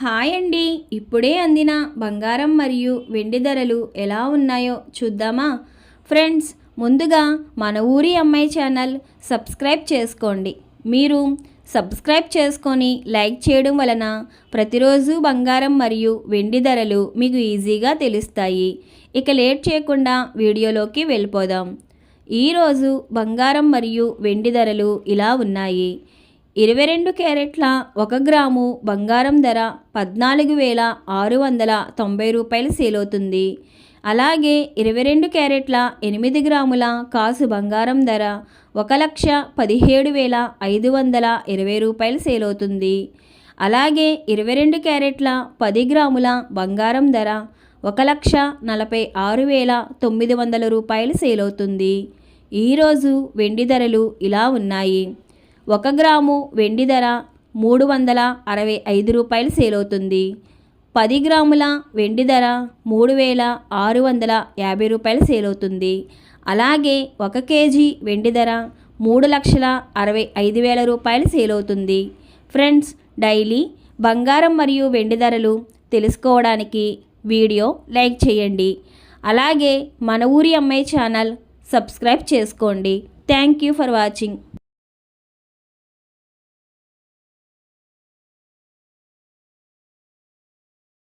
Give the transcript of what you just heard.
Hi అండి. ఇప్పుడే అందిన బంగారం మరియు వెండి ధరలు ఎలా ఉన్నాయో చూద్దామా? ఫ్రెండ్స్, ముందుగా మన ఊరి అమ్మాయి ఛానల్ సబ్స్క్రైబ్ చేసుకోండి. మీరు సబ్స్క్రైబ్ చేసుకొని లైక్ చేయడం వలన ప్రతిరోజు బంగారం మరియు వెండి ధరలు మీకు ఈజీగా తెలుస్తాయి. ఇక లేట్ చేయకుండా వీడియోలోకి వెళ్ళిపోదాం. ఈరోజు బంగారం మరియు వెండి ధరలు ఇలా ఉన్నాయి. 22 క్యారెట్ల 1 గ్రాము బంగారం ధర 14,690 రూపాయలు సేల్ అవుతుంది. అలాగే 22 క్యారెట్ల 8 గ్రాముల కాసు బంగారం ధర 1,17,520 రూపాయలు సేల్ అవుతుంది. అలాగే 22 క్యారెట్ల 10 గ్రాముల బంగారం ధర 1,46,900 రూపాయలు సేల్ అవుతుంది. ఈరోజు వెండి ధరలు ఇలా ఉన్నాయి. 1 గ్రాము వెండి ధర 365 రూపాయలు సేల్ అవుతుంది. 10 గ్రాముల వెండి ధర 3,650 రూపాయలు సేల్ అవుతుంది. అలాగే 1 కేజీ వెండి ధర 3,65,000 రూపాయలు సేల్ అవుతుంది. ఫ్రెండ్స్, డైలీ బంగారం మరియు వెండి ధరలు తెలుసుకోవడానికి వీడియో లైక్ చేయండి. అలాగే మన ఊరి అమ్మాయి ఛానల్ సబ్స్క్రైబ్ చేసుకోండి. Thank you for watching.